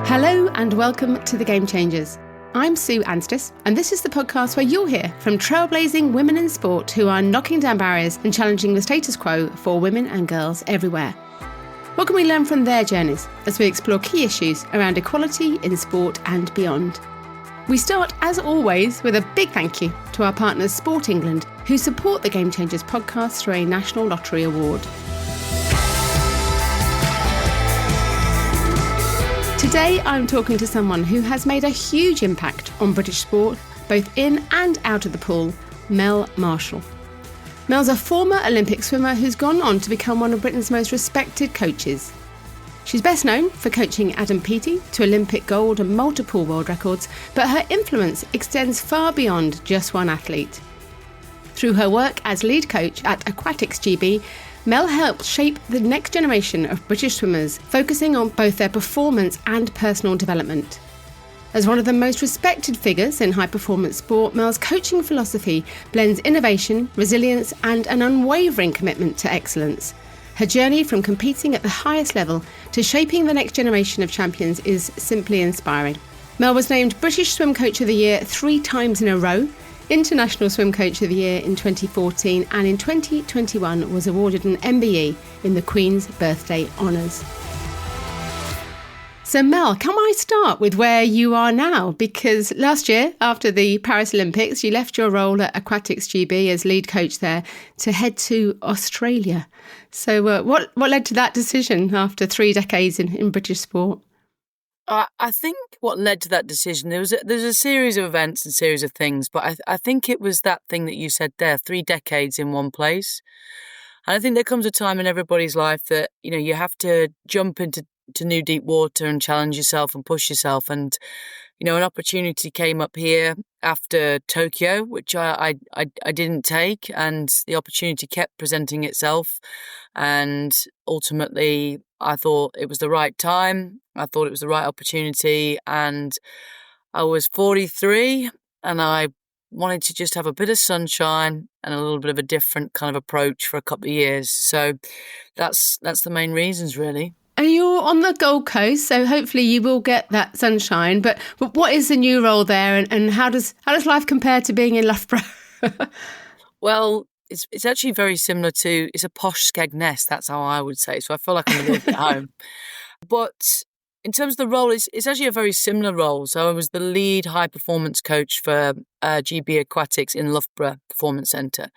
Hello and welcome to The Game Changers. I'm Sue Anstiss, and this is the podcast where you'll hear from trailblazing women in sport who are knocking down barriers and challenging the status quo for women and girls everywhere. What can we learn from their journeys as we explore key issues around equality in sport and beyond? We start, as always, with a big thank you to our partners Sport England, who support the Game Changers podcast through a National Lottery Award. Today, I'm talking to someone who has made a huge impact on British sport, both in and out of the pool, Mel Marshall. Mel's a former Olympic swimmer who's gone on to become one of Britain's most respected coaches. She's best known for coaching Adam Peaty to Olympic gold and multiple world records, but her influence extends far beyond just one athlete. Through her work as lead coach at Aquatics GB, Mel helped shape the next generation of British swimmers, focusing on both their performance and personal development. As one of the most respected figures in high-performance sport, Mel's coaching philosophy blends innovation, resilience, and an unwavering commitment to excellence. Her journey from competing at the highest level to shaping the next generation of champions is simply inspiring. Mel was named British Swim Coach of the Year 3 times in a row, International Swim Coach of the Year in 2014, and in 2021 was awarded an MBE in the Queen's Birthday Honours. So Mel, can I start with where you are now? Because last year, after the Paris Olympics, you left your role at Aquatics GB as lead coach there to head to Australia. So what led to that decision after 3 decades in British sport? I think what led to that decision, there's a series of events and series of things, but I think it was that thing that you said there, 3 decades in one place. And I think there comes a time in everybody's life that, you have to jump into new deep water and challenge yourself and push yourself. And, an opportunity came up here after Tokyo, which I didn't take, and the opportunity kept presenting itself. And ultimately, I thought it was the right time. I thought it was the right opportunity. And I was 43 and I wanted to just have a bit of sunshine and a little bit of a different kind of approach for a couple of years. So that's the main reasons, really. And you're on the Gold Coast, so hopefully you will get that sunshine. But what is the new role there, and how does life compare to being in Loughborough? Well, it's actually very similar to, it's a posh Skegness, that's how I would say. So I feel like I'm a little bit at home. But in terms of the role, it's actually a very similar role. So I was the lead high performance coach for GB Aquatics in Loughborough Performance Centre.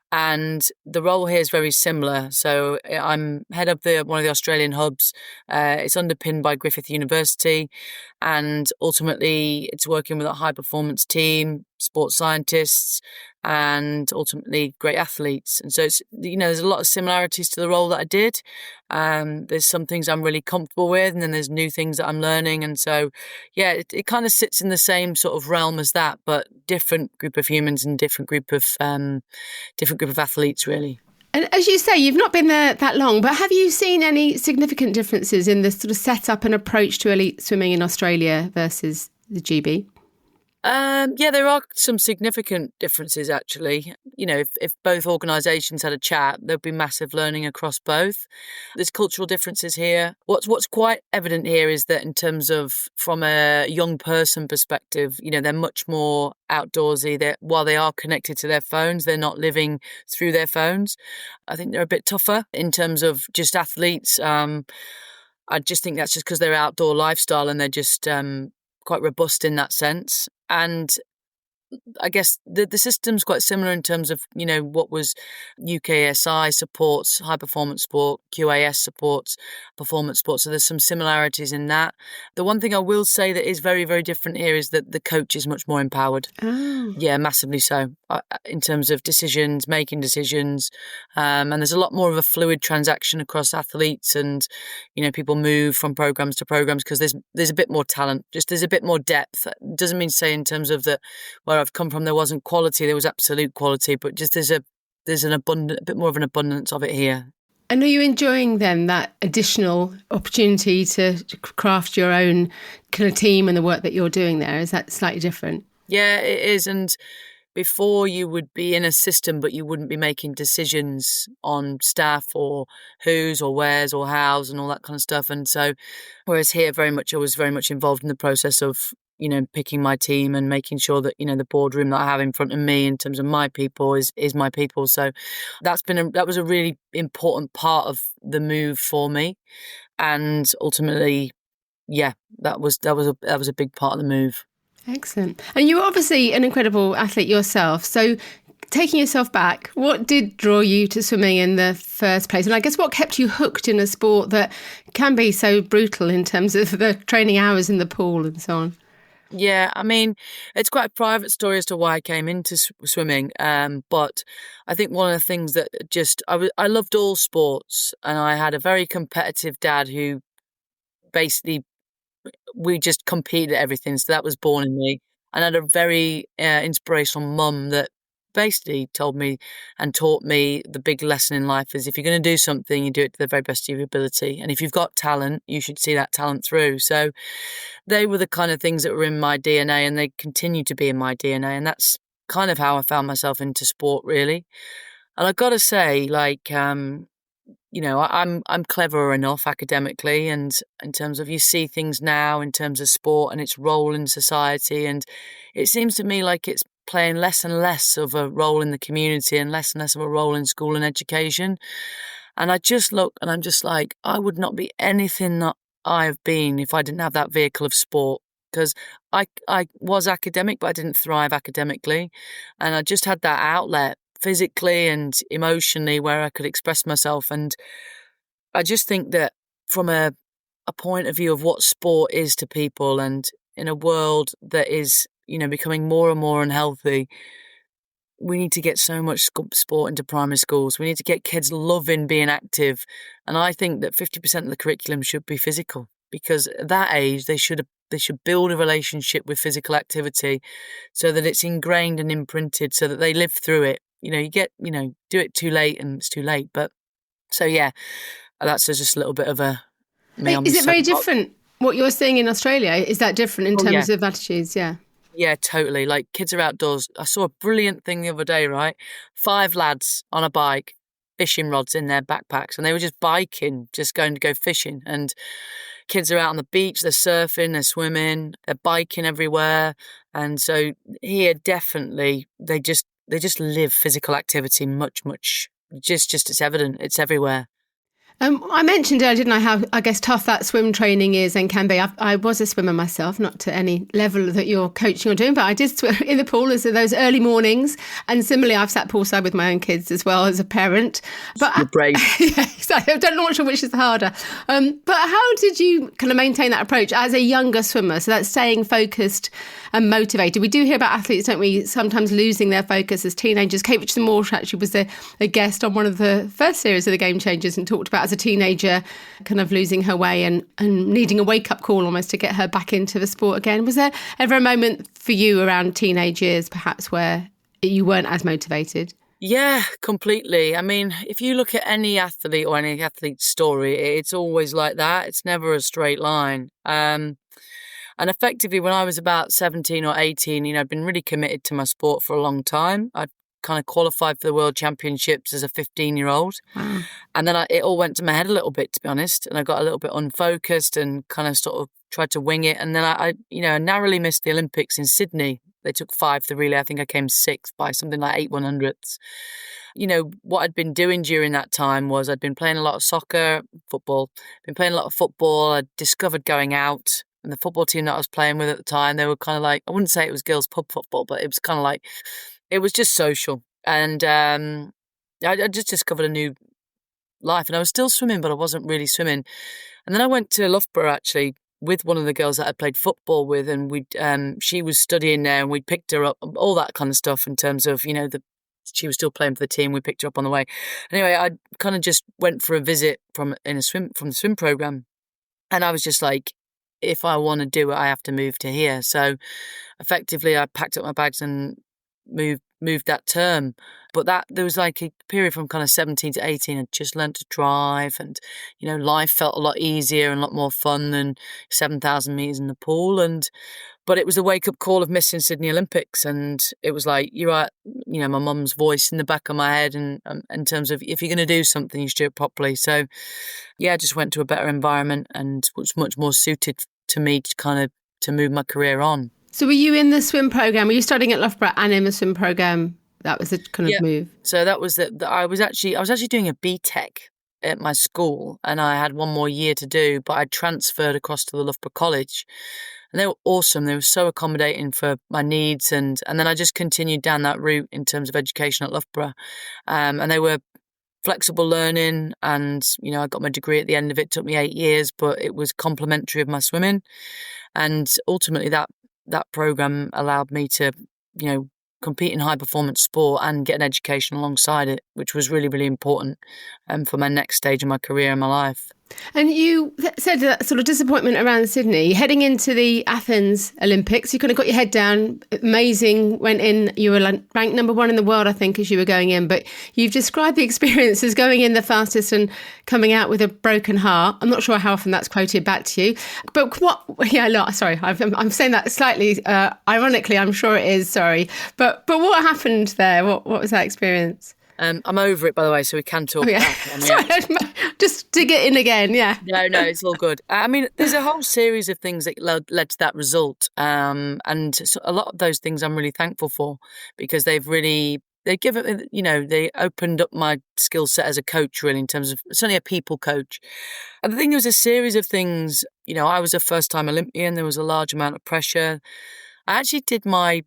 And the role here is very similar. So I'm head of one of the Australian hubs. It's underpinned by Griffith University, and ultimately it's working with a high performance team, sports scientists, and ultimately great athletes. And so it's, there's a lot of similarities to the role that I did. There's some things I'm really comfortable with, and then there's new things that I'm learning. And so, yeah, it kind of sits in the same sort of realm as that, but different group of humans and different group of athletes, really. And as you say, you've not been there that long, but have you seen any significant differences in the sort of setup and approach to elite swimming in Australia versus the GB? Yeah, there are some significant differences, actually. If both organisations had a chat, there'd be massive learning across both. There's cultural differences here. What's quite evident here is that in terms of, from a young person perspective, they're much more outdoorsy. While they are connected to their phones, they're not living through their phones. I think they're a bit tougher in terms of just athletes. I just think that's just because they're outdoor lifestyle and they're just quite robust in that sense. And I guess the system's quite similar in terms of, what was UKSI supports high performance sport, QAS supports performance sport. So there's some similarities in that. The one thing I will say that is very, very different here is that the coach is much more empowered. Oh. Yeah, massively so, in terms of making decisions. And there's a lot more of a fluid transaction across athletes, and, people move from programs to programs because there's a bit more talent, just there's a bit more depth. It doesn't mean to say in terms of where I've come from there wasn't quality, there was absolute quality, but just there's a bit more of an abundance of it here. And are you enjoying then that additional opportunity to craft your own kind of team and the work that you're doing there? Is that slightly different? Yeah, it is. And before you would be in a system, but you wouldn't be making decisions on staff or who's or where's or how's and all that kind of stuff. And so, whereas here, I was very much involved in the process of, picking my team and making sure that, the boardroom that I have in front of me in terms of my people is my people. So that was a really important part of the move for me. And ultimately, yeah, that was a big part of the move. Excellent. And you were obviously an incredible athlete yourself. So taking yourself back, what did draw you to swimming in the first place? And I guess what kept you hooked in a sport that can be so brutal in terms of the training hours in the pool and so on? Yeah, I mean, it's quite a private story as to why I came into swimming. But I think one of the things that I loved all sports, and I had a very competitive dad who basically, we just competed at everything. So that was born in me. And I had a very inspirational mum that basically told me and taught me the big lesson in life is if you're going to do something, you do it to the very best of your ability. And if you've got talent, you should see that talent through. So they were the kind of things that were in my DNA, and they continue to be in my DNA. And that's kind of how I found myself into sport, really. And I've got to say, I'm clever enough academically, and in terms of you see things now in terms of sport and its role in society. And it seems to me like it's playing less and less of a role in the community and less of a role in school and education. And I just look and I'm just like, I would not be anything that I've been if I didn't have that vehicle of sport. Because I was academic, but I didn't thrive academically. And I just had that outlet physically and emotionally where I could express myself. And I just think that from a point of view of what sport is to people, and in a world that is, becoming more and more unhealthy, we need to get so much sport into primary schools. We need to get kids loving being active. And I think that 50% of the curriculum should be physical, because at that age, they should build a relationship with physical activity so that it's ingrained and imprinted so that they live through it. You do it too late and it's too late. But so, yeah, that's just a little bit of a me. Is it very different what you're seeing in Australia? Is that different in terms of attitudes? Yeah. Yeah, totally. Like, kids are outdoors. I saw a brilliant thing the other day, right? 5 lads on a bike, fishing rods in their backpacks, and they were just biking, just going to go fishing. And kids are out on the beach, they're surfing, they're swimming, they're biking everywhere. And so here, definitely, they just live physical activity much. Just it's evident. It's everywhere. I mentioned earlier, didn't I, how, I guess, tough that swim training is and can be. I was a swimmer myself, not to any level that you're coaching or doing, but I did swim in the pool as those early mornings. And similarly, I've sat poolside with my own kids as well as a parent. But you're brave. Yeah, exactly. I'm not sure which is harder. But how did you kind of maintain that approach as a younger swimmer? So that's staying focused and motivated. We do hear about athletes, don't we, sometimes losing their focus as teenagers. Kate Richardson-Walsh actually was a guest on one of the first series of the Game Changers and talked about as a teenager kind of losing her way and needing a wake-up call almost to get her back into the sport again. Was there ever a moment for you around teenage years perhaps where you weren't as motivated? Yeah, completely. I mean, if you look at any athlete or any athlete's story, it's always like that. It's never a straight line. And effectively, when I was about 17 or 18, I'd been really committed to my sport for a long time. I'd kind of qualified for the World Championships as a 15-year-old. Wow. And then it all went to my head a little bit, to be honest. And I got a little bit unfocused and kind of sort of tried to wing it. And then I narrowly missed the Olympics in Sydney. They took 5 for the relay. I think I came 6th by something like 8 100ths. What I'd been doing during that time was I'd been playing a lot of soccer, football, I'd discovered going out. And the football team that I was playing with at the time, they were kind of like, I wouldn't say it was girls' pub football, but it was kind of like, it was just social. And I just discovered a new life. And I was still swimming, but I wasn't really swimming. And then I went to Loughborough, actually, with one of the girls that I played football with. And she was studying there, and we picked her up, all that kind of stuff in terms of, she was still playing for the team. We picked her up on the way. Anyway, I kind of just went for a visit from the swim program. And I was just like, if I want to do it, I have to move to here. So effectively, I packed up my bags and moved that term. But there was like a period from kind of 17 to 18, I just learned to drive, and life felt a lot easier and a lot more fun than 7,000 meters in the pool. But it was the wake-up call of missing Sydney Olympics, and it was like, you're right, my mum's voice in the back of my head, and in terms of, if you're going to do something, you should do it properly. So, yeah, I just went to a better environment and was much more suited to me to move my career on. So were you in the swim programme? Were you studying at Loughborough and in the swim programme? That was the kind of move? So that was I was actually doing a BTEC at my school, and I had one more year to do, but I transferred across to the Loughborough College. And they were awesome. They were so accommodating for my needs. And then I just continued down that route in terms of education at Loughborough. And they were flexible learning. And, I got my degree at the end of it. It took me 8 years, but it was complementary of my swimming. And ultimately that program allowed me to, compete in high performance sport and get an education alongside it, which was really, really important for my next stage of my career and my life. And you said that sort of disappointment around Sydney, heading into the Athens Olympics, you kind of got your head down, amazing, went in, you were ranked #1 in the world, I think, as you were going in, but you've described the experience as going in the fastest and coming out with a broken heart. I'm not sure how often that's quoted back to you, but I'm saying that slightly ironically, I'm sure it is, sorry. But what happened there? What was that experience? I'm over it, by the way, so we can talk about it. Sorry, just dig it in again, yeah. No, it's all good. I mean, there's a whole series of things that led to that result. And so a lot of those things I'm really thankful for, because they opened up my skill set as a coach, really, in terms of certainly a people coach. And I think there was a series of things, I was a first-time Olympian. There was a large amount of pressure. I actually did my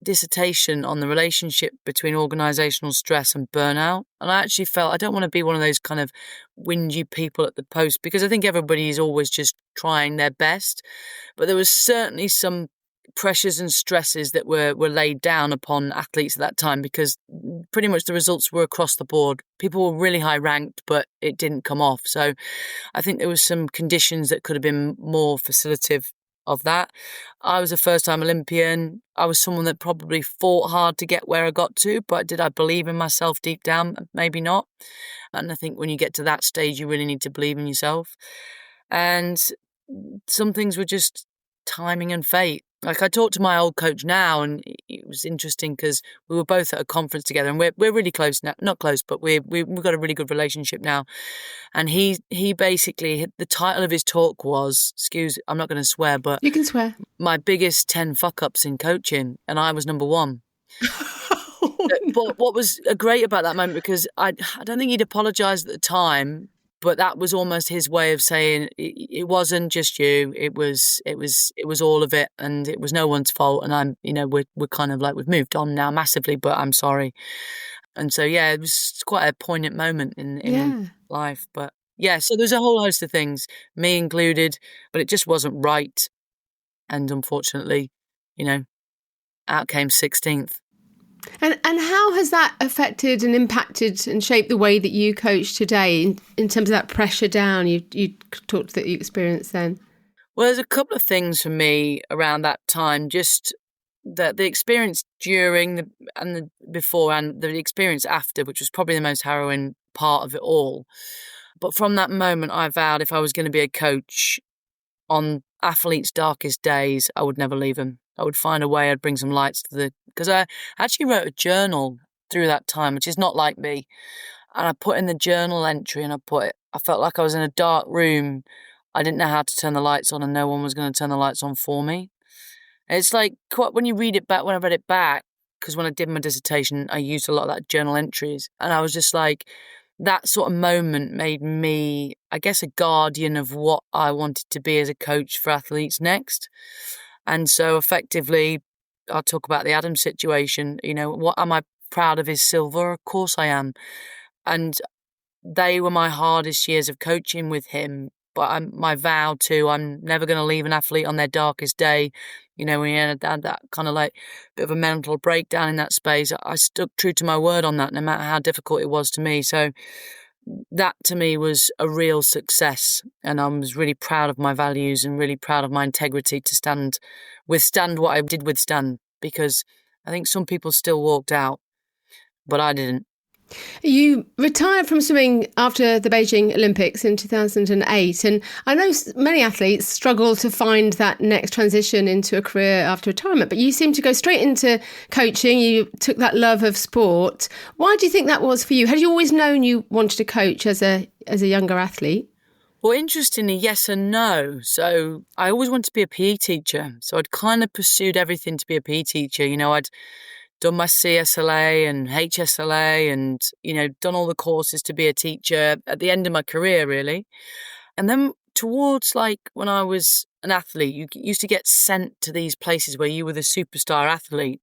dissertation on the relationship between organisational stress and burnout, and I actually felt I don't want to be one of those kind of whingy people at the post, because I think everybody is always just trying their best, but there was certainly some pressures and stresses that were laid down upon athletes at that time, because pretty much the results were across the board. People were really high ranked, but it didn't come off. So I think there was some conditions that could have been more facilitative of that. I was a first-time Olympian. I was someone that probably fought hard to get where I got to, but did I believe in myself deep down? Maybe not. And I think when you get to that stage, you really need to believe in yourself. And some things were just timing and fate. Like, I talked to my old coach now, and it was interesting because we were both at a conference together, and we're really close now. Not close, but we've got a really good relationship now. And he basically, the title of his talk was, I'm not going to swear, but you can swear. My biggest 10 fuck ups in coaching, and I was #1. But what was great about that moment, because I don't think he'd apologised at the time, but that was almost his way of saying it wasn't just you. It was all of it, and it was no one's fault. And we're kind of like, we've moved on now massively, but I'm sorry. And so, yeah, it was quite a poignant moment in life. But yeah, so there's a whole host of things, me included, but it just wasn't right. And unfortunately, out came 16th. And how has that affected and impacted and shaped the way that you coach today in terms of that pressure down you talked that you experienced then? Well, there's a couple of things for me around that time, just that the experience during and before, and the experience after, which was probably the most harrowing part of it all. But from that moment, I vowed if I was going to be a coach on athletes' darkest days, I would never leave them. I would find a way. I'd bring some lights because I actually wrote a journal through that time, which is not like me. And I put in the journal entry, and I felt like I was in a dark room. I didn't know how to turn the lights on, and no one was going to turn the lights on for me. And it's like, when you read it back, when I read it back, because when I did my dissertation, I used a lot of that journal entries, and I was just like, that sort of moment made me, I guess, a guardian of what I wanted to be as a coach for athletes next. And so effectively, I'll talk about the Adam situation. What am I proud of his silver? Of course I am. And they were my hardest years of coaching with him. But my vow I'm never going to leave an athlete on their darkest day. We had that kind of like bit of a mental breakdown in that space. I stuck true to my word on that, no matter how difficult it was to me. So that to me was a real success, and I was really proud of my values and really proud of my integrity to withstand what I did withstand, because I think some people still walked out, but I didn't. You retired from swimming after the Beijing Olympics in 2008. And I know many athletes struggle to find that next transition into a career after retirement, but you seem to go straight into coaching. You took that love of sport. Why do you think that was for you? Had you always known you wanted to coach as a younger athlete? Well, interestingly, yes and no. So I always wanted to be a PE teacher. So I'd kind of pursued everything to be a PE teacher. I'd done my CSLA and HSLA and, done all the courses to be a teacher at the end of my career, really. And then towards when I was an athlete, you used to get sent to these places where you were the superstar athlete.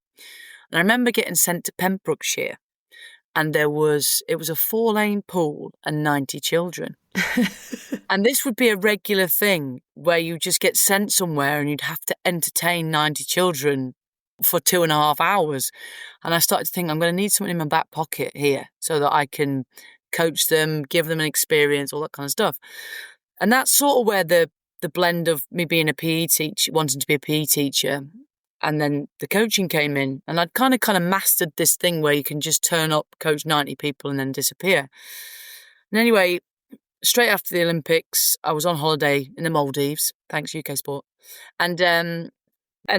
And I remember getting sent to Pembrokeshire, and it was a 4-lane pool and 90 children. And this would be a regular thing where you just get sent somewhere and you'd have to entertain 90 children for 2.5 hours. And I started to think, I'm going to need something in my back pocket here so that I can coach them, give them an experience, all that kind of stuff. And that's sort of where the blend of me being a PE teacher, wanting to be a PE teacher, and then the coaching came in. And I'd kind of mastered this thing where you can just turn up, coach 90 people and then disappear. And anyway, straight after the Olympics, I was on holiday in the Maldives, thanks UK Sport. And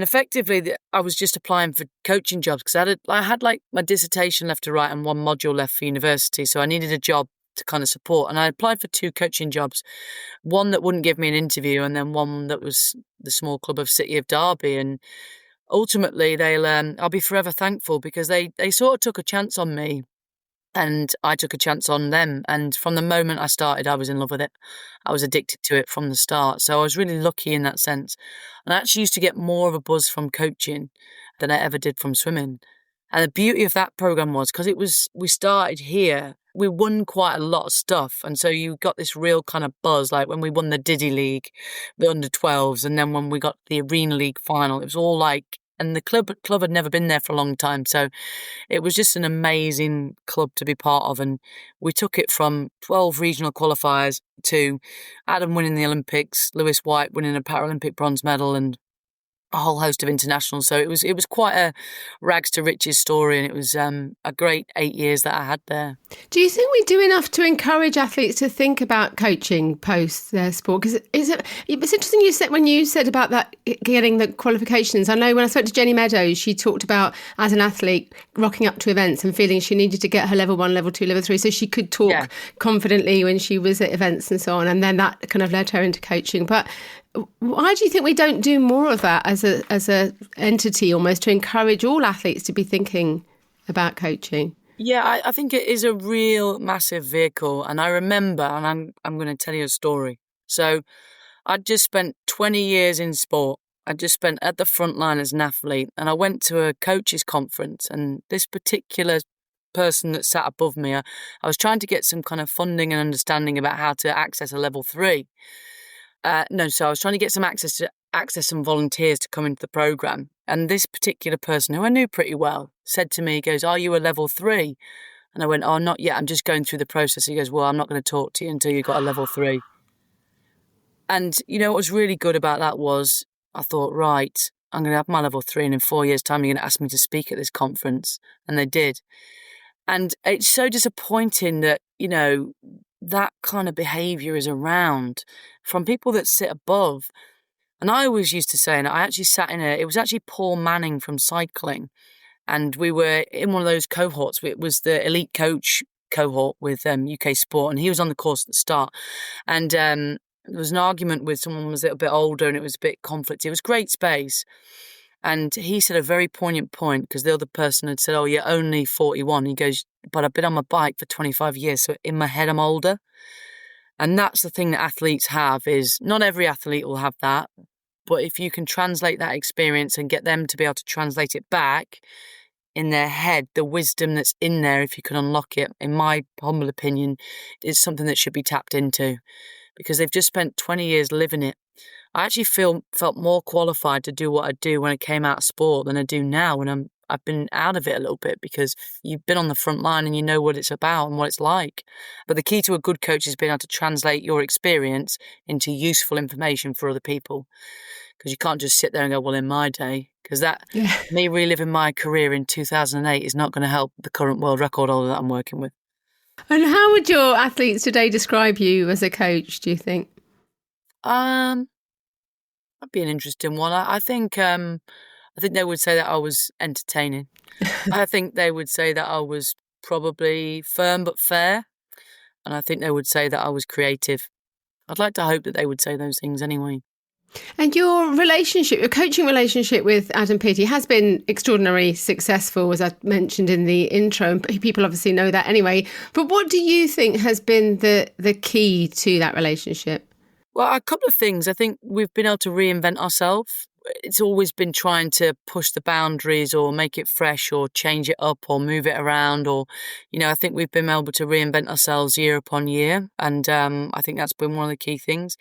effectively, I was just applying for coaching jobs because I had my dissertation left to write and one module left for university. So I needed a job to support. And I applied for 2 coaching jobs, one that wouldn't give me an interview and then one that was the small club of City of Derby. And ultimately, I'll be forever thankful because they sort of took a chance on me. And I took a chance on them. And from the moment I started, I was in love with it. I was addicted to it from the start. So I was really lucky in that sense. And I actually used to get more of a buzz from coaching than I ever did from swimming. And the beauty of that program was because we started here, we won quite a lot of stuff. And so you got this real kind of buzz, like when we won the Diddy League, the under 12s. And then when we got the Arena League final, it was all and the club had never been there for a long time. So it was just an amazing club to be part of. And we took it from 12 regional qualifiers to Adam winning the Olympics, Lewis White winning a Paralympic bronze medal, and a whole host of internationals. So it was quite a rags to riches story, and it was a great 8 years that I had there. Do you think we do enough to encourage athletes to think about coaching post their sport? Because it's interesting when you said about that, getting the qualifications. I know when I spoke to Jenny Meadows, she talked about, as an athlete, rocking up to events and feeling she needed to get her level 1, level 2, level 3 so she could talk confidently when she was at events and so on. And then that kind of led her into coaching. But why do you think we don't do more of that as a entity, almost, to encourage all athletes to be thinking about coaching? Yeah, I think it is a real massive vehicle. And I remember, and I'm going to tell you a story. So I'd just spent 20 years in sport. I'd just spent at the front line as an athlete. And I went to a coaches conference, and this particular person that sat above me, I was trying to get some kind of funding and understanding about how to access a level 3. So I was trying to get some access some volunteers to come into the programme. And this particular person, who I knew pretty well, said to me, he goes, "Are you a level 3? And I went, "Oh, not yet. I'm just going through the process." He goes, "Well, I'm not going to talk to you until you've got a level 3. And, what was really good about that was I thought, right, I'm going to have my level 3 and in 4 years' time, you're going to ask me to speak at this conference. And they did. And it's so disappointing that, that kind of behaviour is around from people that sit above. And I always used to say, and I actually sat it was actually Paul Manning from cycling. And we were in one of those cohorts. It was the elite coach cohort with UK Sport. And he was on the course at the start. And there was an argument with someone who was a little bit older and it was a bit conflicted. It was great space. And he said a very poignant point because the other person had said, "Oh, you're only 41. He goes, "But I've been on my bike for 25 years. So in my head, I'm older." And that's the thing that athletes have, is not every athlete will have that. But if you can translate that experience and get them to be able to translate it back in their head, the wisdom that's in there, if you can unlock it, in my humble opinion, is something that should be tapped into because they've just spent 20 years living it. I actually felt more qualified to do what I do when I came out of sport than I do now. And I've been out of it a little bit because you've been on the front line and you know what it's about and what it's like. But the key to a good coach is being able to translate your experience into useful information for other people. Because you can't just sit there and go, well, in my day, because me reliving my career in 2008 is not going to help the current world record holder that I'm working with. And how would your athletes today describe you as a coach, do you think? That'd be an interesting one. I think they would say that I was entertaining. I think they would say that I was probably firm but fair. And I think they would say that I was creative. I'd like to hope that they would say those things anyway. And your coaching relationship with Adam Peaty has been extraordinarily successful, as I mentioned in the intro, and people obviously know that anyway. But what do you think has been the key to that relationship? Well, a couple of things. I think we've been able to reinvent ourselves. It's always been trying to push the boundaries or make it fresh or change it up or move it around or, I think we've been able to reinvent ourselves year upon year. And I think that's been one of the key things.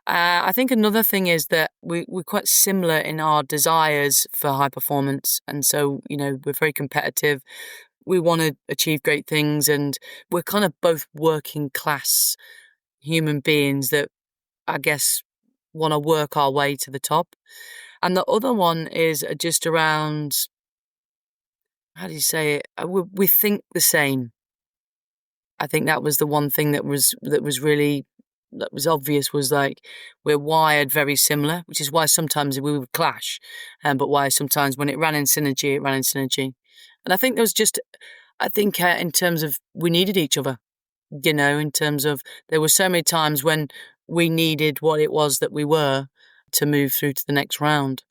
I think another thing is that we're quite similar in our desires for high performance. And so, we're very competitive. We want to achieve great things. And we're kind of both working class human beings that I guess want to work our way to the top. And the other one is just around, how do you say it? We think the same. I think that was the one thing that was obvious, was like we're wired very similar, which is why sometimes we would clash, but why sometimes when it ran in synergy, it ran in synergy. And I think there was just, in terms of we needed each other, in terms of there were so many times when we needed what it was that we were to move through to the next round.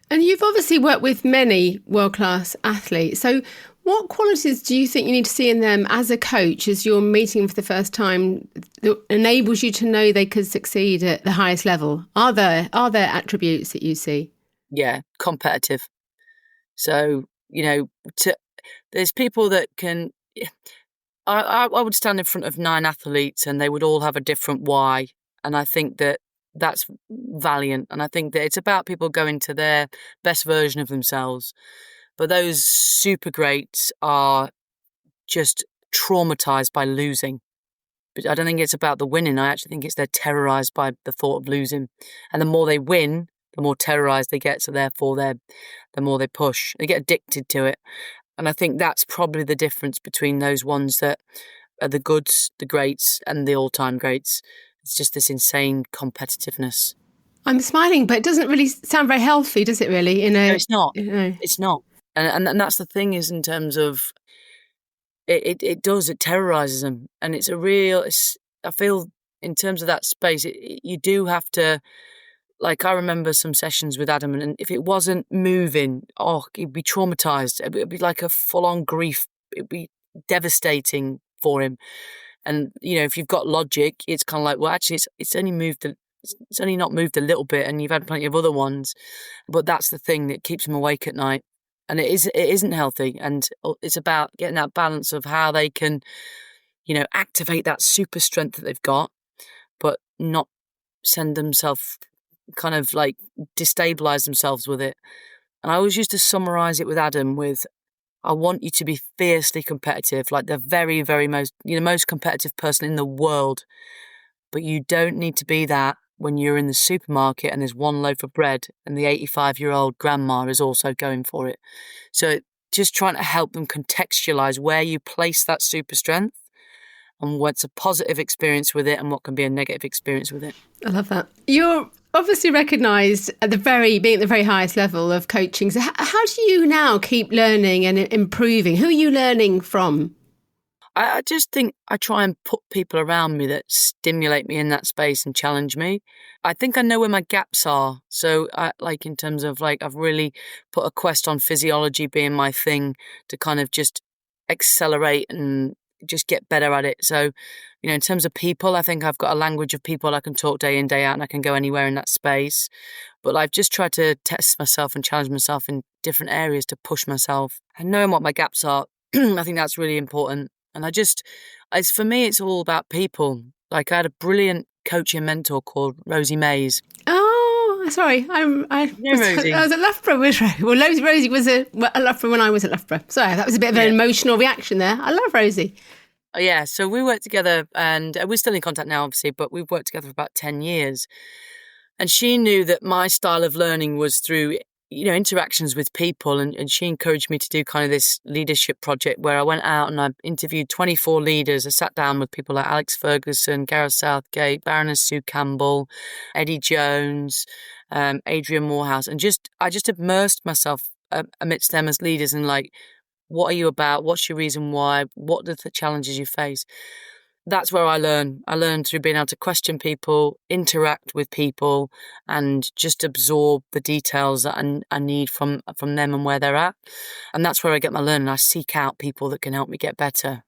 And you've obviously worked with many world-class athletes. So what qualities do you think you need to see in them as a coach as you're meeting them for the first time that enables you to know they could succeed at the highest level? Are there attributes that you see? Yeah, competitive. So, there's people that can... I would stand in front of 9 athletes and they would all have a different why. And I think that that's valiant. And I think that it's about people going to their best version of themselves. But those super greats are just traumatised by losing. But I don't think it's about the winning. I actually think they're terrorised by the thought of losing. And the more they win, the more terrorised they get. So therefore, the more they push. They get addicted to it. And I think that's probably the difference between those ones that are the goods, the greats, and the all-time greats. It's just this insane competitiveness. I'm smiling, but it doesn't really sound very healthy, does it really? No, it's not. It's not. And that's the thing, is in terms of, it terrorises them. And I feel in terms of that space, you do have to, like I remember some sessions with Adam, and if it wasn't moving, he'd be traumatised. It'd be like a full-on grief. It'd be devastating for him. And, if you've got logic, it's kind of like, well, actually, it's only not moved a little bit, and you've had plenty of other ones. But that's the thing that keeps them awake at night. And it isn't healthy. And it's about getting that balance of how they can, activate that super strength that they've got, but not send themselves kind of like destabilize themselves with it. And I always used to summarize it with Adam with, I want you to be fiercely competitive, like the very, very most competitive person in the world. But you don't need to be that when you're in the supermarket and there's one loaf of bread and the 85-year-old grandma is also going for it. So just trying to help them contextualize where you place that super strength and what's a positive experience with it and what can be a negative experience with it. I love that. You're obviously recognised being at the very highest level of coaching. So how do you now keep learning and improving? Who are you learning from? I just think I try and put people around me that stimulate me in that space and challenge me. I think I know where my gaps are. So in terms of I've really put a quest on physiology being my thing to kind of just accelerate and just get better at it. So, in terms of people, I think I've got a language of people I can talk day in, day out, and I can go anywhere in that space. But I've just tried to test myself and challenge myself in different areas to push myself. And knowing what my gaps are, I think that's really important. And for me, it's all about people. I had a brilliant coaching mentor called Rosie Mays. Oh, Sorry, I Rosie. I was at Loughborough with Rosie. Well, Rosie was at Loughborough when I was at Loughborough. Sorry, that was a bit of an emotional reaction there. I love Rosie. Yeah, so we worked together, and we're still in contact now, obviously, but we've worked together for about 10 years. And she knew that my style of learning was through, interactions with people. And she encouraged me to do kind of this leadership project where I went out and I interviewed 24 leaders. I sat down with people like Alex Ferguson, Gareth Southgate, Baroness Sue Campbell, Eddie Jones, Adrian Morehouse. And I just immersed myself amidst them as leaders and like, what are you about? What's your reason why? What are the challenges you face? That's where I learn. I learn through being able to question people, interact with people, and just absorb the details that I need from them and where they're at. And that's where I get my learning. I seek out people that can help me get better.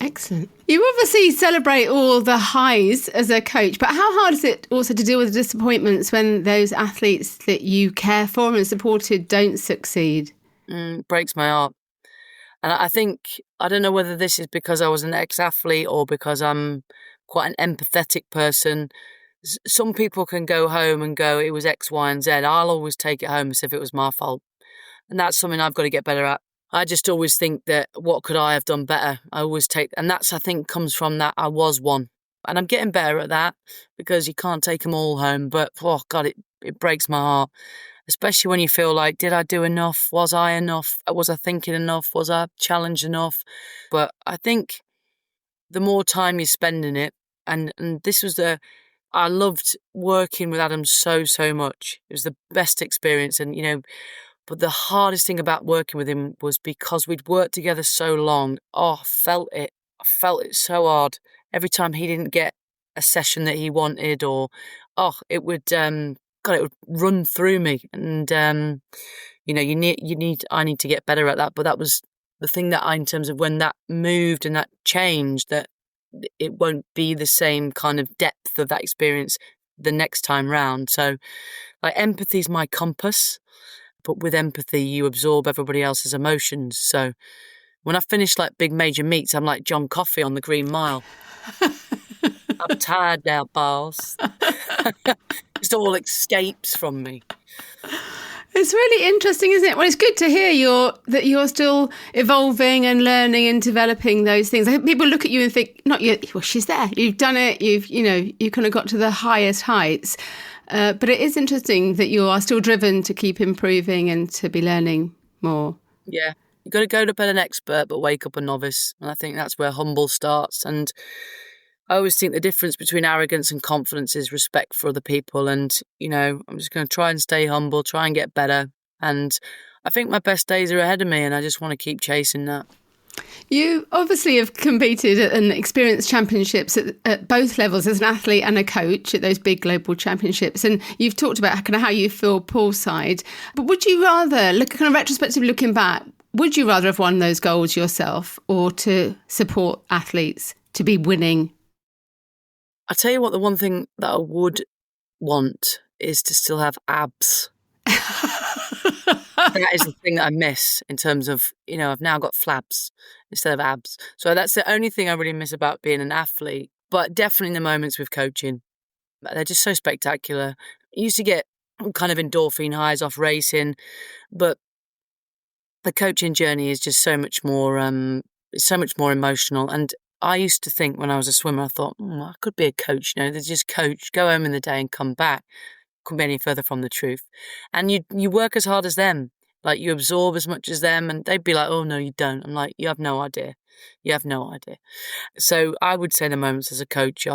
Excellent. You obviously celebrate all the highs as a coach, but how hard is it also to deal with the disappointments when those athletes that you care for and supported don't succeed? Breaks my heart. And I think, I don't know whether this is because I was an ex-athlete or because I'm quite an empathetic person. Some people can go home and go, it was X, Y, and Z. I'll always take it home as if it was my fault. And that's something I've got to get better at. I just always think that what could I have done better? And that's, I think, comes from that I was one. And I'm getting better at that because you can't take them all home. But, oh God, it breaks my heart. Especially when you feel like, did I do enough? Was I enough? Was I thinking enough? Was I challenged enough? But I think the more time you spend in it, and this was I loved working with Adam so much. It was the best experience. And, but the hardest thing about working with him was because we'd worked together so long. Oh, I felt it. I felt it so hard. Every time he didn't get a session that he wanted it would... God, it would run through me, and I need to get better at that. But that was the thing that in terms of when that moved and that changed, that it won't be the same kind of depth of that experience the next time round. So, like, empathy is my compass, but with empathy, you absorb everybody else's emotions. So, when I finish like big major meets, I'm like John Coffey on the Green Mile. I'm tired now, boss. It all escapes from me. It's really interesting, isn't it? Well, it's good to hear that you're still evolving and learning and developing those things. I think people look at you and think, not you, well, she's there. You've done it. You've kind of got to the highest heights. But it is interesting that you are still driven to keep improving and to be learning more. Yeah. You've got to go to bed an expert, but wake up a novice. And I think that's where humble starts. And I always think the difference between arrogance and confidence is respect for other people. And, I'm just going to try and stay humble, try and get better. And I think my best days are ahead of me, and I just want to keep chasing that. You obviously have competed and experienced championships at both levels as an athlete and a coach at those big global championships. And you've talked about kind of how you feel poolside. But would you rather, kind of retrospectively looking back, would you rather have won those goals yourself or to support athletes to be winning? I tell you what, the one thing that I would want is to still have abs. That is the thing that I miss in terms of, I've now got flaps instead of abs. So that's the only thing I really miss about being an athlete. But definitely in the moments with coaching, they're just so spectacular. I used to get kind of endorphin highs off racing, but the coaching journey is just so much more emotional. And I used to think when I was a swimmer, I thought, I could be a coach. They just coach, go home in the day and come back. Couldn't be any further from the truth. And you work as hard as them. Like, you absorb as much as them, and they'd be like, oh, no, you don't. I'm like, you have no idea. You have no idea. So I would say the moments as a coach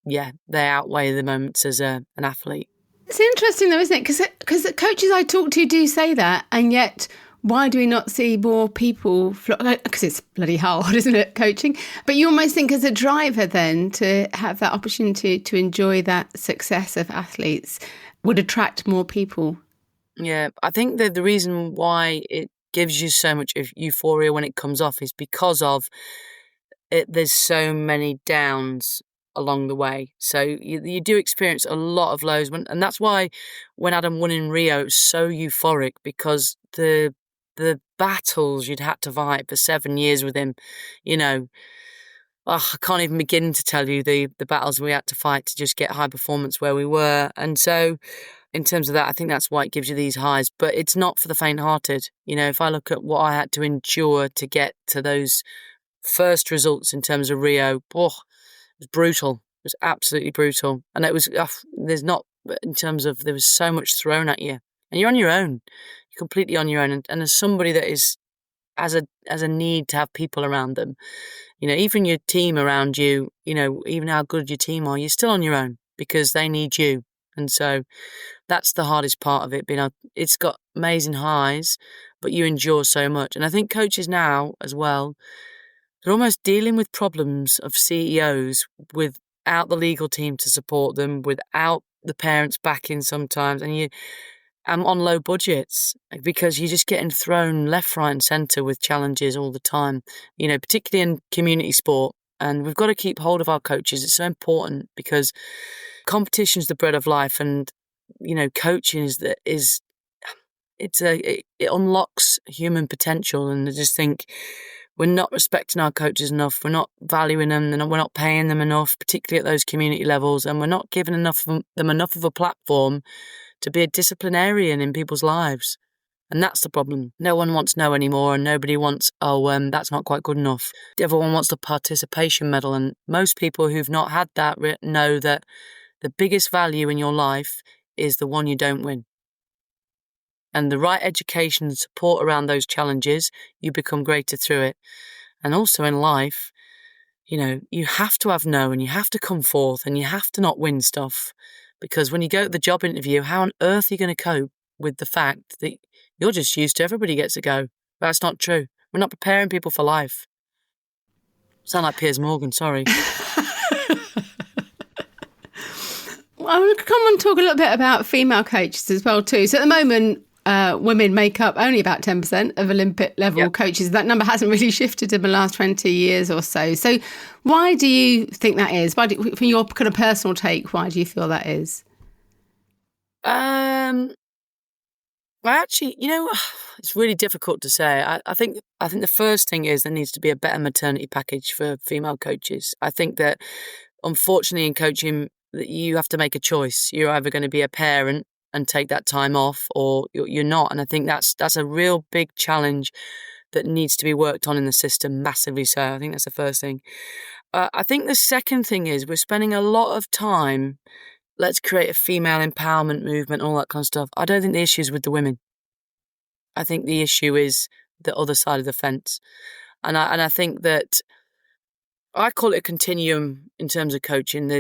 they outweigh the moments as an athlete. It's interesting though, isn't it? Because the coaches I talk to do say that, and yet why do we not see more people? Because it's bloody hard, isn't it, coaching? But you almost think as a driver then to have that opportunity to enjoy that success of athletes would attract more people. Yeah, I think that the reason why it gives you so much euphoria when it comes off is because of it. There's so many downs along the way. So you do experience a lot of lows. And that's why when Adam won in Rio, it was so euphoric, because the battles you'd had to fight for 7 years with him, I can't even begin to tell you the battles we had to fight to just get high performance where we were. And so in terms of that, I think that's why it gives you these highs, but it's not for the faint-hearted. You know, if I look at what I had to endure to get to those first results in terms of Rio, it was brutal. It was absolutely brutal. And it was, in terms of, there was so much thrown at you. And you're on your own. You're completely on your own. And as somebody that has a need to have people around them, you know, even your team around you, you know, even how good your team are, you're still on your own because they need you. And so that's the hardest part of it. It's got amazing highs, but you endure so much. And I think coaches now as well, they're almost dealing with problems of CEOs without the legal team to support them, without the parents backing sometimes, and I'm on low budgets because you're just getting thrown left, right and centre with challenges all the time, you know, particularly in community sport. And we've got to keep hold of our coaches. It's so important because competition's the bread of life, and, you know, coaching it unlocks human potential. And I just think we're not respecting our coaches enough. We're not valuing them. We're not paying them enough, particularly at those community levels. And we're not giving them enough of a platform to be a disciplinarian in people's lives. And that's the problem. No one wants no anymore, and nobody wants, that's not quite good enough. Everyone wants the participation medal. And most people who've not had that know that the biggest value in your life is the one you don't win. And the right education and support around those challenges, you become greater through it. And also in life, you know, you have to have no, and you have to come forth, and you have to not win stuff. Because when you go to the job interview, how on earth are you going to cope with the fact that you're just used to everybody gets a go? That's not true. We're not preparing people for life. Sound like Piers Morgan, sorry. Well, I want to come and talk a little bit about female coaches as well too. So at the moment, women make up only about 10% of Olympic level coaches. That number hasn't really shifted in the last 20 years or so. So why do you think that is? From your kind of personal take, why do you feel that is? Actually, you know, it's really difficult to say. I think the first thing is there needs to be a better maternity package for female coaches. I think that, unfortunately, in coaching, you have to make a choice. You're either going to be a parent and take that time off, or you're not. And I think that's a real big challenge that needs to be worked on in the system, massively so. I think that's the first thing. I think the second thing is we're spending a lot of time, let's create a female empowerment movement, all that kind of stuff. I don't think the issue is with the women. I think the issue is the other side of the fence. And I think that I call it a continuum in terms of coaching.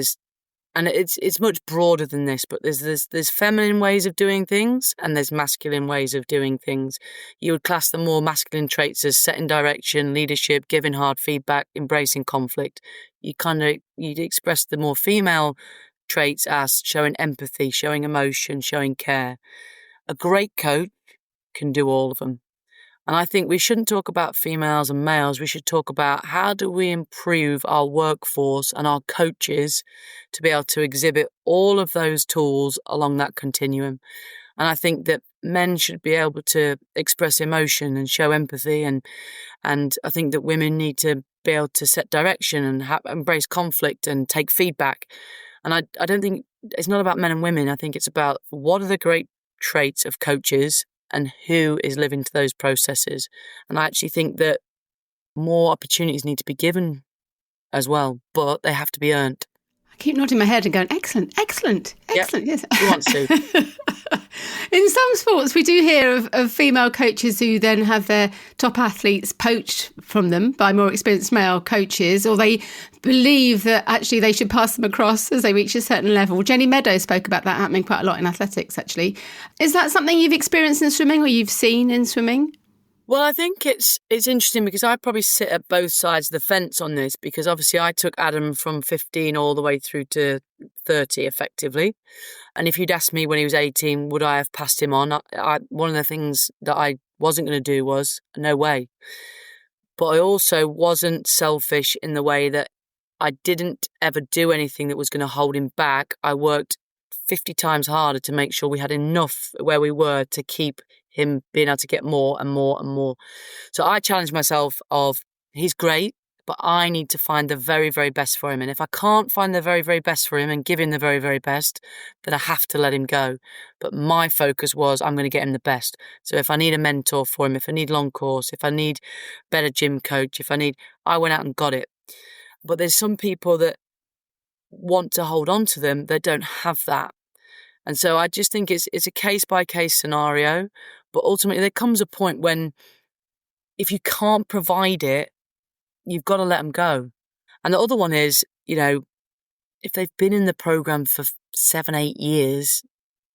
And it's much broader than this, but there's feminine ways of doing things and there's masculine ways of doing things. You would class the more masculine traits as setting direction, leadership, giving hard feedback, embracing conflict. You'd express the more female traits as showing empathy, showing emotion, showing care. A great coach can do all of them. And I think we shouldn't talk about females and males. We should talk about how do we improve our workforce and our coaches to be able to exhibit all of those tools along that continuum. And I think that men should be able to express emotion and show empathy. And I think that women need to be able to set direction and embrace conflict and take feedback. And I don't think it's not about men and women. I think it's about what are the great traits of coaches and who is living to those processes. And I actually think that more opportunities need to be given as well, but they have to be earned. I keep nodding my head and going, excellent, excellent, excellent. Yep. Yes. Who wants to? In some sports, we do hear of female coaches who then have their top athletes poached from them by more experienced male coaches, or they believe that actually they should pass them across as they reach a certain level. Jenny Meadows spoke about that happening quite a lot in athletics, actually. Is that something you've experienced in swimming or you've seen in swimming? Well, I think it's interesting because I probably sit at both sides of the fence on this, because obviously I took Adam from 15 all the way through to 30 effectively. And if you'd asked me when he was 18, would I have passed him on? One of the things that I wasn't going to do was no way. But I also wasn't selfish in the way that I didn't ever do anything that was going to hold him back. I worked 50 times harder to make sure we had enough where we were to keep him being able to get more and more and more. So I challenged myself of, he's great but I need to find the very, very best for him. And if I can't find the very, very best for him and give him the very, very best, then I have to let him go. But my focus was, I'm going to get him the best. So if I need a mentor for him, if I need long course, if I need better gym coach, I went out and got it. But there's some people that want to hold on to them that don't have that. And so I just think it's a case-by-case scenario. But ultimately, there comes a point when if you can't provide it, you've got to let them go. And the other one is, if they've been in the program for 7, 8 years,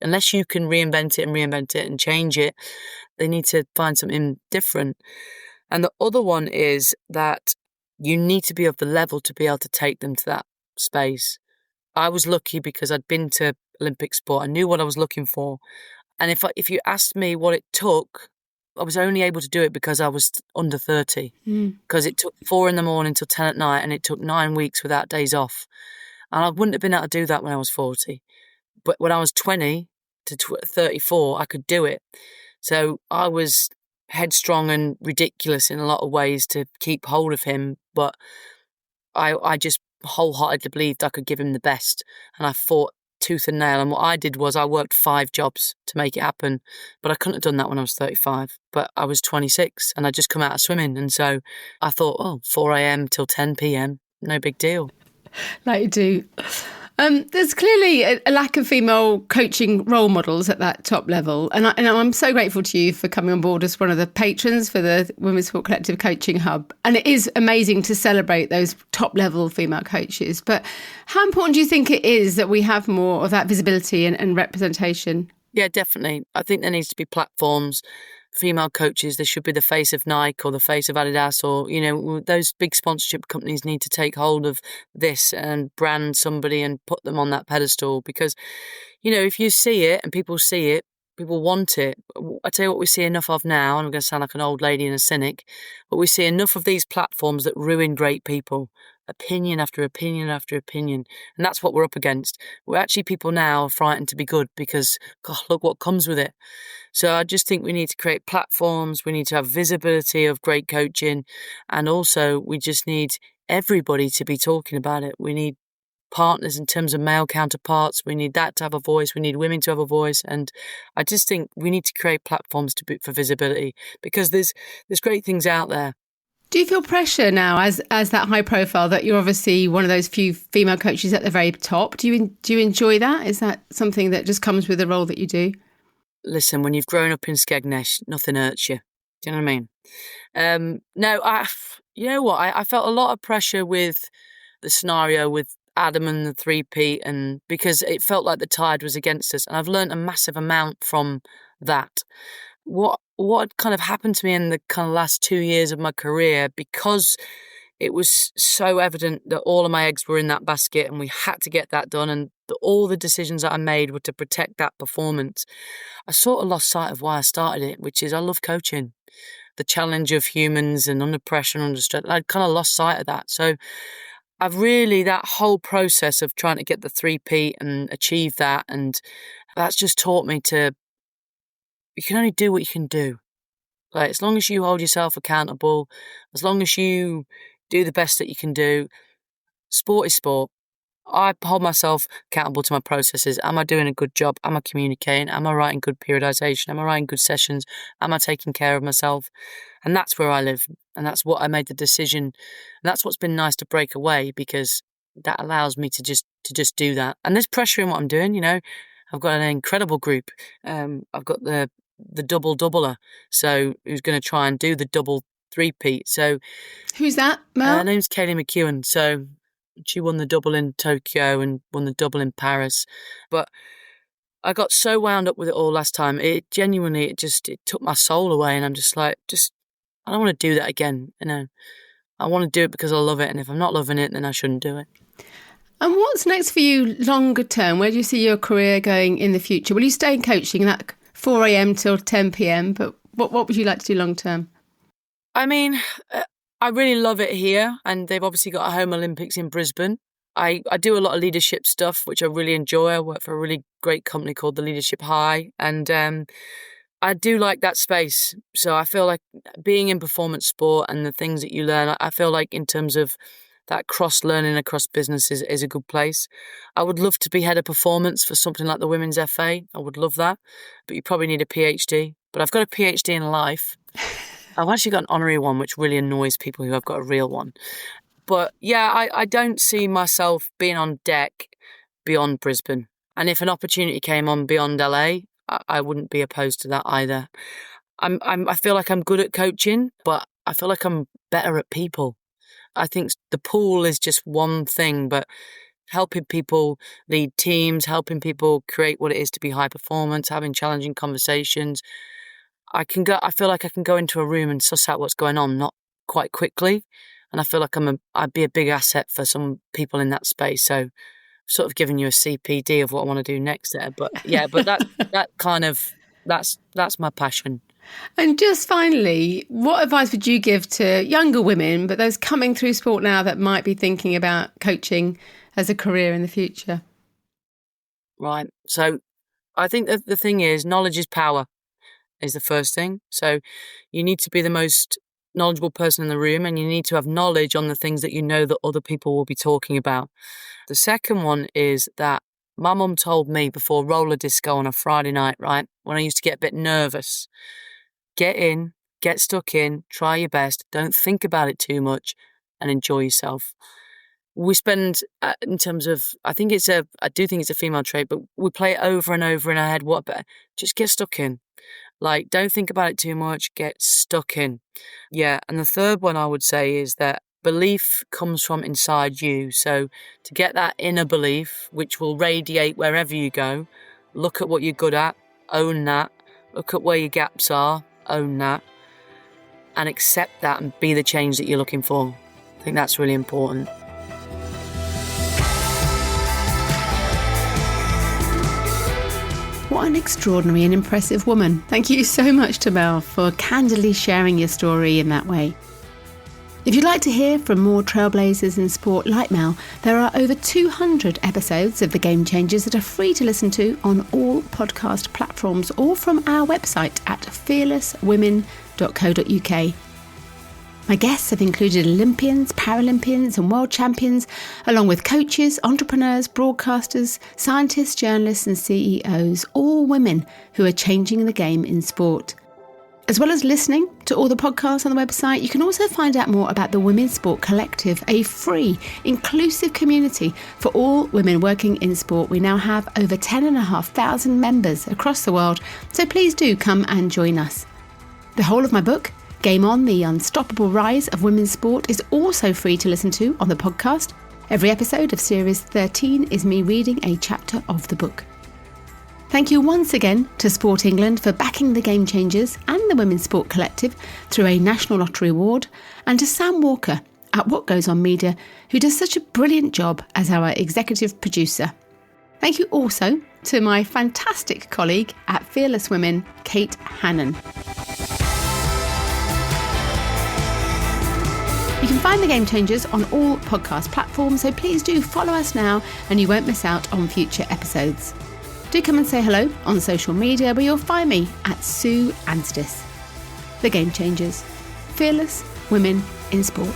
unless you can reinvent it and change it, they need to find something different. And the other one is that you need to be of the level to be able to take them to that space. I was lucky because I'd been to Olympic sport. I knew what I was looking for. And if you asked me what it took, I was only able to do it because I was under 30. Because it took 4 a.m. till 10 at night, and it took 9 weeks without days off. And I wouldn't have been able to do that when I was 40. But when I was 20 to 34, I could do it. So I was headstrong and ridiculous in a lot of ways to keep hold of him. But I just wholeheartedly believed I could give him the best. And I fought tooth and nail. And what I did was I worked 5 jobs to make it happen. But I couldn't have done that when I was 35. But I was 26 and I'd just come out of swimming. And so I thought, 4 a.m. till 10 p.m, no big deal. Like you do. There's clearly a lack of female coaching role models at that top level. And I'm so grateful to you for coming on board as one of the patrons for the Women's Sport Collective Coaching Hub. And it is amazing to celebrate those top level female coaches. But how important do you think it is that we have more of that visibility and representation? Yeah, definitely. I think there needs to be platforms. Female coaches, they should be the face of Nike or the face of Adidas, or, those big sponsorship companies need to take hold of this and brand somebody and put them on that pedestal because, if you see it and people see it, people want it. I tell you what we see enough of now, and I'm going to sound like an old lady and a cynic, but we see enough of these platforms that ruin great people. Opinion after opinion after opinion. And that's what we're up against. We're actually people now are frightened to be good because, God, look what comes with it. So I just think we need to create platforms. We need to have visibility of great coaching. And also we just need everybody to be talking about it. We need partners in terms of male counterparts. We need that to have a voice. We need women to have a voice. And I just think we need to create platforms for visibility because there's great things out there. Do you feel pressure now as that high profile that you're obviously one of those few female coaches at the very top? Do you enjoy that? Is that something that just comes with the role that you do? Listen, when you've grown up in Skegness, nothing hurts you. Do you know what I mean? No, you know what? I felt a lot of pressure with the scenario with Adam and the 3P, and because it felt like the tide was against us. And I've learned a massive amount from that. What kind of happened to me in the kind of last 2 years of my career, because it was so evident that all of my eggs were in that basket and we had to get that done, and all the decisions that I made were to protect that performance. I sort of lost sight of why I started it, which is I love coaching. The challenge of humans and under pressure and under stress, I kind of lost sight of that. So that whole process of trying to get the 3P and achieve that, and that's just taught me you can only do what you can do. Like, as long as you hold yourself accountable, as long as you do the best that you can do, sport is sport. I hold myself accountable to my processes. Am I doing a good job? Am I communicating? Am I writing good periodization? Am I writing good sessions? Am I taking care of myself? And that's where I live. And that's what I made the decision. And that's what's been nice to break away, because that allows me to just do that. And there's pressure in what I'm doing, I've got an incredible group. I've got the double-doubler, so who's going to try and do the double 3-peat. So who's that, Mel? Her name's Kaylee McEwen. So she won the double in Tokyo and won the double in Paris. But I got so wound up with it all last time. It took my soul away, and I'm just like, I don't want to do that again. I want to do it because I love it, and if I'm not loving it, then I shouldn't do it. And what's next for you longer term? Where do you see your career going in the future? Will you stay in coaching that 4 a.m. till 10 p.m, but what would you like to do long term? I mean, I really love it here, and they've obviously got a home Olympics in Brisbane. I do a lot of leadership stuff, which I really enjoy. I work for a really great company called the Leadership High, and I do like that space. So I feel like being in performance sport and the things that you learn, I feel like in terms of that cross-learning across business is a good place. I would love to be head of performance for something like the Women's FA. I would love that. But you probably need a PhD. But I've got a PhD in life. I've actually got an honorary one, which really annoys people who have got a real one. But yeah, I don't see myself being on deck beyond Brisbane. And if an opportunity came on beyond LA, I wouldn't be opposed to that either. I feel like I'm good at coaching, but I feel like I'm better at people. I think the pool is just one thing, but helping people lead teams, helping people create what it is to be high performance, having challenging conversations. I feel like I can go into a room and suss out what's going on, not quite quickly. And I feel like I'd be a big asset for some people in that space. So sort of giving you a CPD of what I want to do next there. But yeah, but that's my passion. And just finally, what advice would you give to younger women, but those coming through sport now that might be thinking about coaching as a career in the future? Right. So I think that the thing is, knowledge is power is the first thing. So you need to be the most knowledgeable person in the room, and you need to have knowledge on the things that you know that other people will be talking about. The second one is that my mum told me before roller disco on a Friday night, right, when I used to get a bit nervous, get in, get stuck in, try your best, don't think about it too much, and enjoy yourself. We spend, in terms of, I do think it's a female trait, but we play it over and over in our head. What better? Just get stuck in. Like, don't think about it too much, get stuck in. Yeah, and the third one I would say is that belief comes from inside you. So to get that inner belief, which will radiate wherever you go, look at what you're good at, own that, look at where your gaps are, own that, and accept that and be the change that you're looking for. I think that's really important. What an extraordinary and impressive woman. Thank you so much to Mel for candidly sharing your story in that way. If you'd like to hear from more trailblazers in sport like Mel, there are over 200 episodes of The Game Changers that are free to listen to on all podcast platforms or from our website at fearlesswomen.co.uk. My guests have included Olympians, Paralympians and world champions, along with coaches, entrepreneurs, broadcasters, scientists, journalists and CEOs, all women who are changing the game in sport. As well as listening to all the podcasts on the website, you can also find out more about the Women's Sport Collective, a free, inclusive community for all women working in sport. We now have over 10,500 members across the world, so please do come and join us. The whole of my book, Game On, The Unstoppable Rise of Women's Sport, is also free to listen to on the podcast. Every episode of Series 13 is me reading a chapter of the book. Thank you once again to Sport England for backing the Game Changers and the Women's Sport Collective through a National Lottery Award, and to Sam Walker at What Goes On Media, who does such a brilliant job as our executive producer. Thank you also to my fantastic colleague at Fearless Women, Kate Hannon. You can find The Game Changers on all podcast platforms, so please do follow us now and you won't miss out on future episodes. Do come and say hello on social media, where you'll find me at Sue Anstiss. The Game Changers. Fearless Women in Sport.